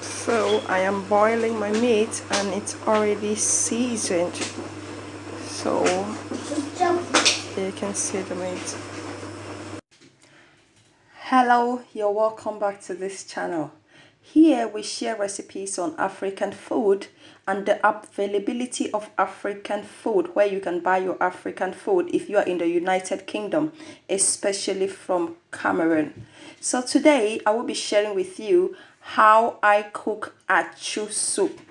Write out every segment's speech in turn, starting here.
So I am boiling my meat and it's already seasoned. So you can see the meat. Hello, you're welcome back to this channel. Here we share recipes on African food and the availability of African food, where you can buy your African food if you are in the United Kingdom, especially from Cameroon. So today I will be sharing with you how I cook Achu soup.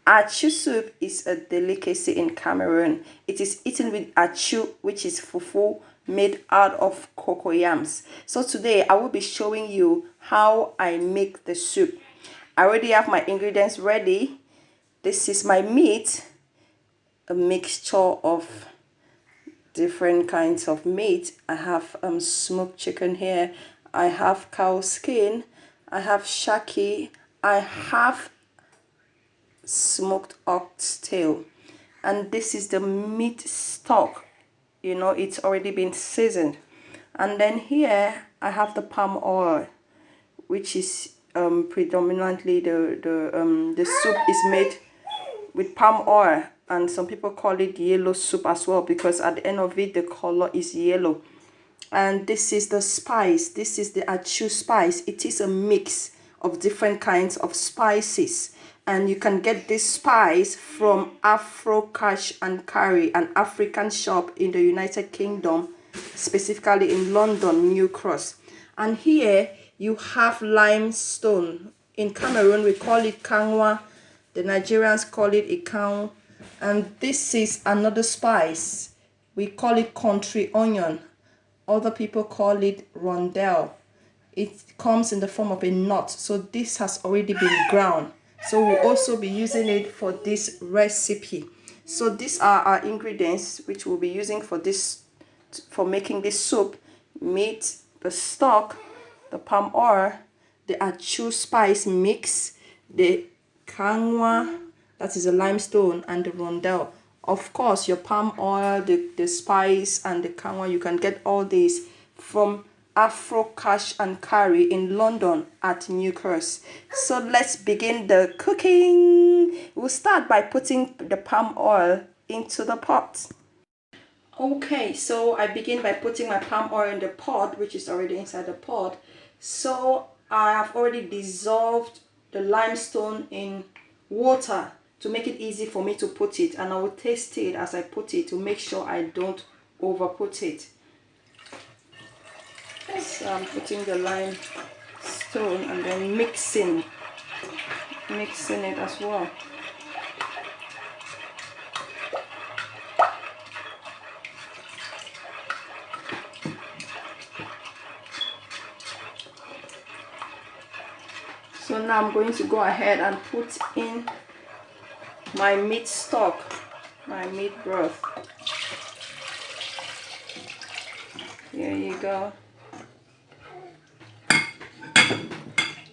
Achu soup is a delicacy in Cameroon. It is eaten with achu, which is fufu made out of cocoyams. So today I will be showing you how I make the soup. I already have my ingredients ready. This is my meat, a mixture of different kinds of meat. I have smoked chicken here. I have cow skin. I have shaki. I have smoked oxtail, and this is the meat stock. It's already been seasoned. And then here I have the palm oil, which is predominantly the soup is made with palm oil, and some people call it yellow soup as well, because at the end of it the color is yellow. And this is the spice. This is the achu spice. It is a mix of different kinds of spices, and you can get this spice from AFRO Cash and Carry, an African shop in the United Kingdom, specifically in London, New Cross. And here you have limestone. In Cameroon we call it kangwa, the Nigerians call it ikang. And this is another spice, we call it country onion. Other people call it rondelle. It comes in the form of a nut. So this has already been ground. So we'll also be using it for this recipe. So these are our ingredients which we'll be using for making this soup: meat, the stock, the palm oil, the achu spice mix, the kangwa, that is a limestone, and the rondelle. Of course, your palm oil, the spice, and the kangwa, you can get all these from Afro Cash and Carry in London at New Cross. So let's begin the cooking. We'll start by putting the palm oil into the pot. Okay, so I begin by putting my palm oil in the pot, which is already inside the pot. So I have already dissolved the limestone in water to make it easy for me to put it, and I will taste it as I put it to make sure I don't over put it. So I'm putting the limestone and then mixing it as well. So now I'm going to go ahead and put in my meat stock, my meat broth. Here you go.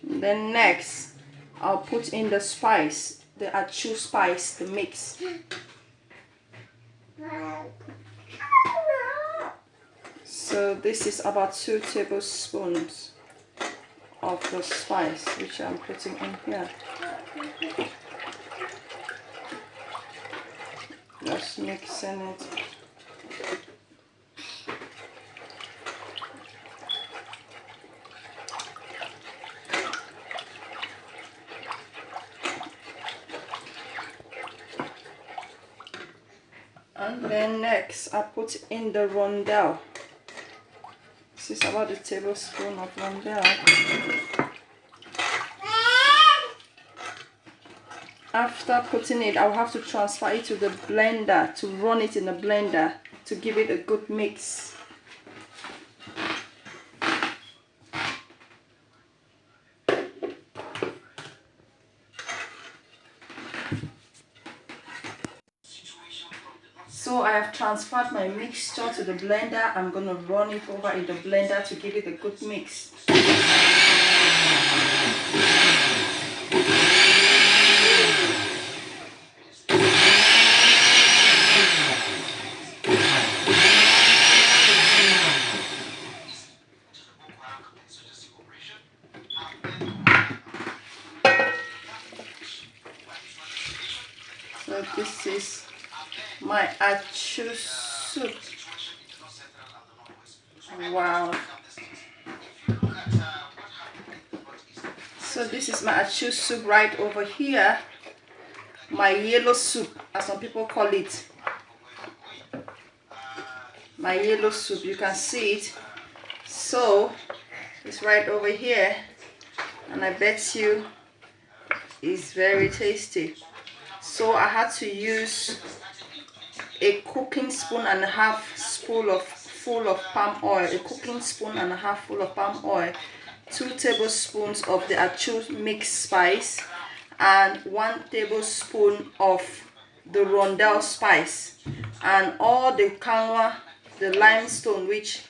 And then next, I'll put in the spice, the achu spice, the mix. So this is about 2 tablespoons of the spice, which I'm putting in here. Just mixing it. And then next I put in the rondelle. This is about a tablespoon of rondelle. After putting it, I'll have to transfer it to the blender, to run it in the blender to give it a good mix. So I have transferred my mixture to the blender. I'm going to run it over in the blender to give it a good mix. So this is my Achu soup. Wow. So this is my Achu soup right over here. My yellow soup, as some people call it. My yellow soup, you can see it. So it's right over here, and I bet you it's very tasty. So I had to use a cooking spoon and a half full of palm oil, a cooking spoon and a half full of palm oil, 2 tablespoons of the Achu mixed spice, and 1 tablespoon of the rondelle spice, and all the kanwa, the limestone, which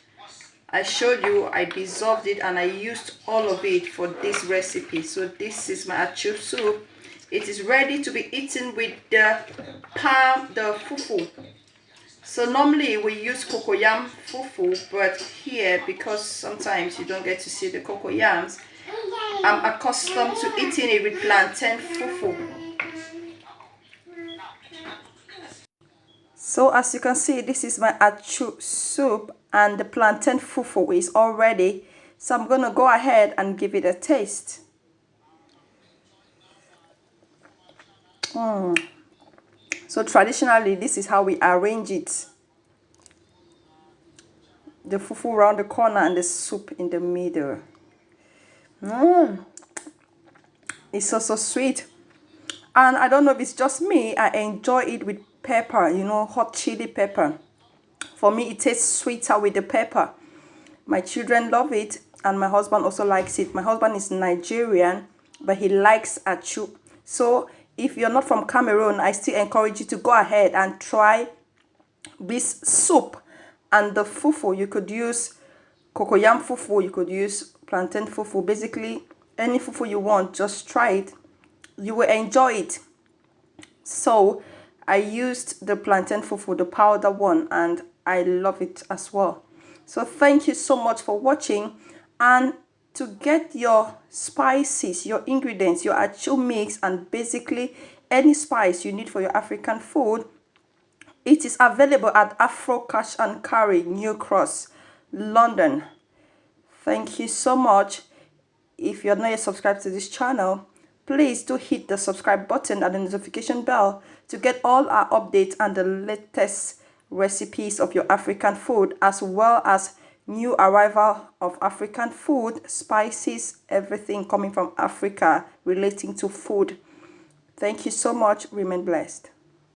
I showed you. I dissolved it and I used all of it for this recipe. So this is my Achu soup. It is ready to be eaten with the fufu. So normally we use cocoyam fufu, but here, because sometimes you don't get to see the cocoyams, I'm accustomed to eating it with plantain fufu. So as you can see, this is my Achu soup and the plantain fufu is all ready. So I'm going to go ahead and give it a taste. So traditionally, this is how we arrange it. The fufu around the corner and the soup in the middle. It's so sweet. And I don't know if it's just me, I enjoy it with pepper, you know, hot chili pepper. For me, it tastes sweeter with the pepper. My children love it, and my husband also likes it. My husband is Nigerian, but he likes Achu. So if you're not from Cameroon, I still encourage you to go ahead and try this soup and the fufu. You could use cocoyam fufu, you could use plantain fufu. Basically, any fufu you want, just try it. You will enjoy it. So I used the plantain fufu, the powder one, and I love it as well. So thank you so much for watching. And to get your spices, your ingredients, your Achu mix, and basically any spice you need for your African food, it is available at AFRO Cash and Carry, New Cross, London. Thank you so much. If you're not yet subscribed to this channel, please do hit the subscribe button and the notification bell to get all our updates and the latest recipes of your African food, as well as new arrival of African food, spices, everything coming from Africa relating to food. Thank you so much. Remain blessed.